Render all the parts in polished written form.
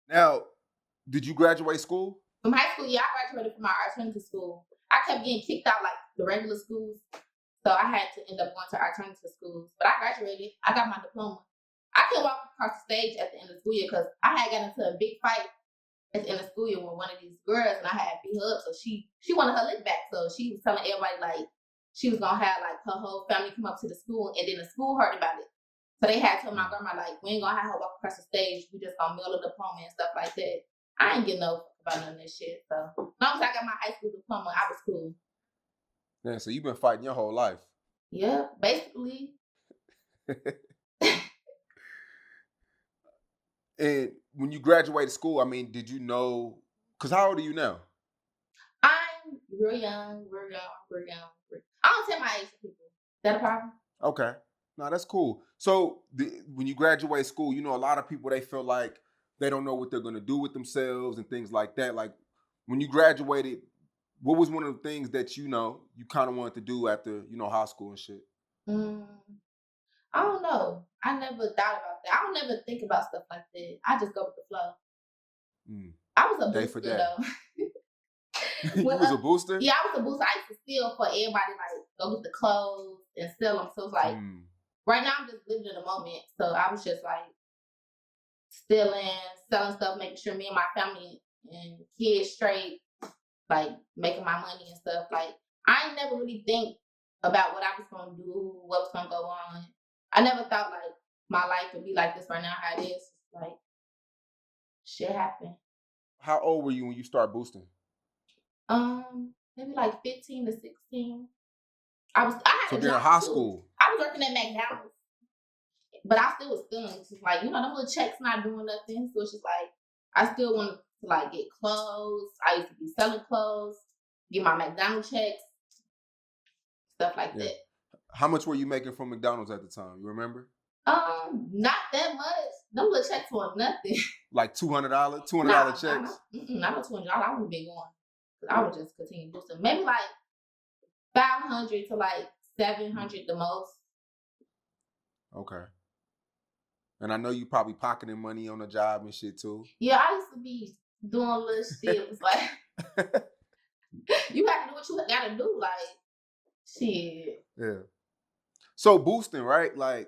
Now, did you graduate school? From high school, yeah, I graduated from my alternative school. I kept getting kicked out like the regular schools, so I had to end up going to alternative schools. But I graduated. I got my diploma. I couldn't walk across the stage at the end of the school year because I had gotten into a big fight at the end of school year with one of these girls, and I had beat her up. So she wanted her lick back. So she was telling everybody like she was gonna have like her whole family come up to the school, and then the school heard about it. So they had told my grandma like, we ain't gonna have her walk across the stage. We just gonna mail a diploma and stuff like that. I ain't getting no fuck about none of that shit. So as long as I got my high school diploma, I was cool. Yeah, so you've been fighting your whole life. Yeah, basically. And when you graduated school, I mean, did you know? Because how old are you now? I'm real young. I don't tell my age to people. Is that a problem? Okay. No, that's cool. So when you graduate school, you know, a lot of people, they feel like they don't know what they're going to do with themselves and things like that. Like when you graduated, what was one of the things that, you know, you kind of wanted to do after, you know, high school and shit? I don't know. I never thought about that. I don't ever think about stuff like that. I just go with the flow. I was a booster though. You was a booster? Yeah, I was a booster. I used to steal for everybody, like go get the clothes and sell them. So it's like right now I'm just living in the moment. So I was just like stealing, selling stuff, making sure me and my family and kids straight, like making my money and stuff. Like I ain't never really think about what I was gonna do, what was gonna go on. I never thought like my life would be like this right now, how it is. Like shit happened. How old were you when you started boosting? Maybe like 15 to 16. So during high school. I was working at McDonald's, but I still was stealing. It's just like, you know, them little checks not doing nothing. So it's just like I still wanted to like get clothes. I used to be selling clothes, get my McDonald's checks, stuff like that. How much were you making from McDonald's at the time? You remember? Not that much. Them little checks were nothing. Like $200? $200 checks? Not no $200. I wouldn't be going. I would just continue boosting. Maybe like 500 to like 700 the most. Okay. And I know you probably pocketing money on the job and shit too. Yeah, I used to be doing little shit. It was like you have to do what you gotta do. Like shit. Yeah. So boosting, right? Like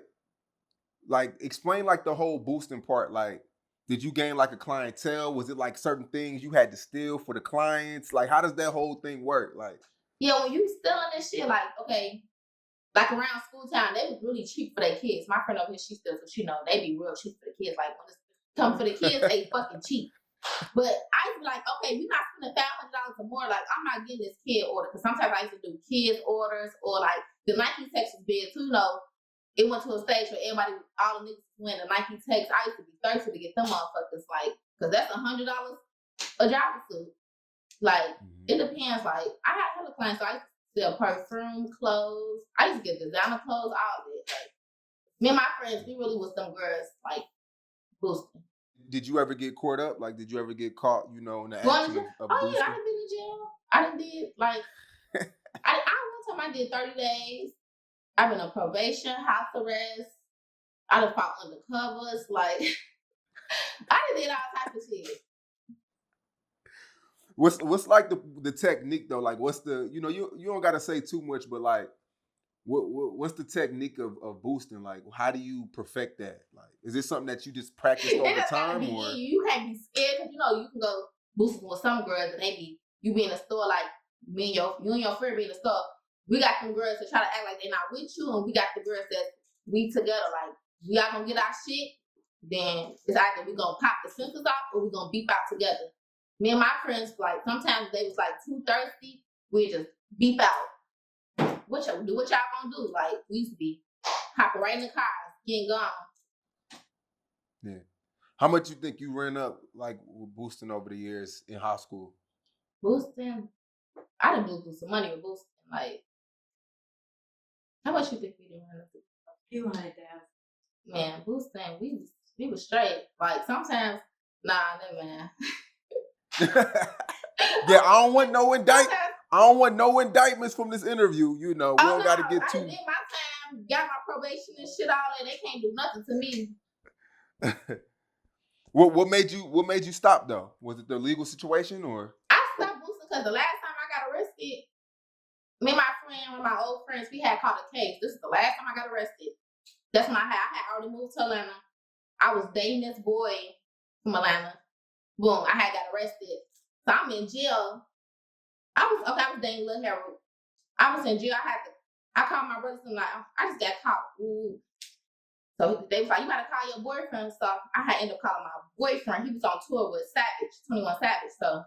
explain like the whole boosting part. Like, did you gain like a clientele? Was it like certain things you had to steal for the clients? Like, how does that whole thing work? Like, yeah, when you stealing this shit, like, okay, like around school time, they was really cheap for their kids. My friend over here, she steals, so she know they be real cheap for the kids. Like when it's come for the kids, they fucking cheap. But I used to be like, okay, you're not spending $500 or more. Like, I'm not getting this kid order because sometimes I used to do kids orders or like the Nike Tech was big too. You know, it went to a stage where everybody, all the niggas went the Nike Techs. I used to be thirsty to get them motherfuckers, like, because that's $100 a jogger suit. Like, it depends. Like, I had hella clients, so I used to sell perfume, clothes. I used to get designer clothes, all of it. Like, me and my friends, we really was them girls, like, boosting. Did you ever get caught up? Like, did you ever get caught, you know, in the action of boosting? Yeah, I done been in jail. I done did, like, one time I did 30 days. I've been on probation, house arrest. I done fought undercovers. Like, I done did all types of shit. What's like the technique though? Like, what's the, you know, you don't gotta say too much, but like, what's the technique of boosting? Like, how do you perfect that? Like, is this something that you just practice all the time? Or you can't be scared because you know you can go boosting with some girls and you be in the store like you and your friend be in the store. We got them girls that try to act like they're not with you, and we got the girls that we together. Like, we all gonna get our shit, then it's either we gonna pop the sensors off or we gonna beep out together. Me and my friends, like, sometimes they was like too thirsty, we just beep out. Do what y'all gonna do. Like, we used to be hopping right in the car, getting gone. Yeah. How much you think you ran up, like, with boosting over the years in high school? Boosting? I done boosted some money with boosting. Like, how much you think we didn't run up to? You wanted that. Man, boosting, we was straight. Like, sometimes, man. Yeah, I don't want no indictments from this interview. You know, we don't got to get too. I did my time. done got my probation and shit, all that. They can't do nothing to me. What made you stop though? Was it the legal situation or? I stopped boosting because the last time I got arrested, me and my friend, one of my old friends, we had caught a case. This is the last time I got arrested. That's when I had already moved to Atlanta. I was dating this boy from Atlanta. Boom, I had got arrested. So I'm in jail. I was dating Lil Harold. I was in jail. I called my brothers and like, I just got caught. Ooh. So they was like, you gotta call your boyfriend. So I had ended up calling my boyfriend. He was on tour with Savage, 21 Savage. So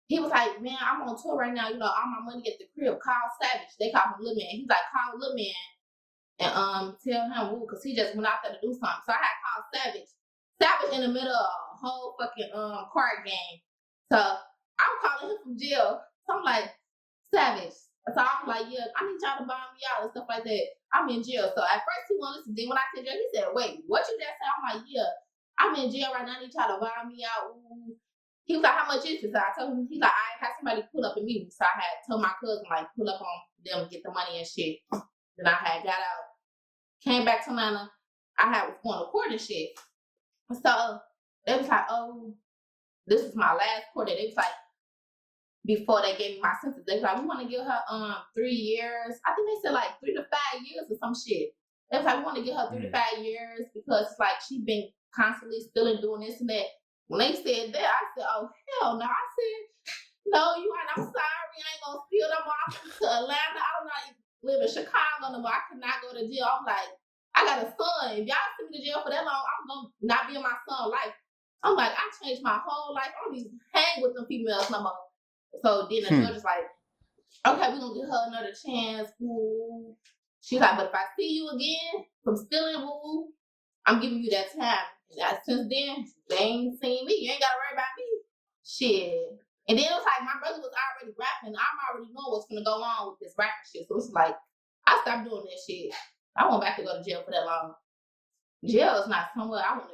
he was like, man, I'm on tour right now. You know, all my money at the crib. Call Savage. They call him Lil Man. He's like, call Lil Man and tell him woo, because he just went out there to do something. So I had called Savage. Savage in the middle of a whole fucking card game. So I'm calling him from jail. So I'm like, Savage. So I'm like, yeah, I need y'all to bomb me out and stuff like that. I'm in jail. So at first he won't listen. Then when I said jail, he said, wait, what you just said? I'm like, yeah, I'm in jail right now. I need y'all to bomb me out. Ooh. He was like, how much is it? So I told him, he's like, I had somebody pull up and meet me. So I had told my cousin, like, pull up on them, get the money and shit. Then I had got out, came back to Atlanta. I was going to court and shit. So they was like, oh, this is my last court. They was like, before they gave me my sentence, they was like, we want to give her 3 years. I think they said like 3 to 5 years or some shit. They was like, we want to give her 3 to 5 years because it's like she been constantly stealing, doing this and that. When they said that, I said, oh, hell no. I said, no, you ain't. I'm sorry. I ain't going to steal no more. I'm coming to Atlanta. I don't know, live in Chicago no more. I cannot go to jail. I'm like, I got a son. If y'all send me to jail for that long, I'm going to not be in my son's life. I'm like, I changed my whole life. I don't even hang with them females no more. So then the judge was like, okay, we're going to give her another chance. Woo. She's like, but if I see you again from stealing, woo, I'm giving you that time. And since then, they ain't seen me. You ain't got to worry about me. Shit. And then it was like, my brother was already rapping. I'm already knowing what's going to go on with this rapping shit. So it's like, I stopped doing that shit. I went back to go to jail for that long. Jail is not somewhere I want to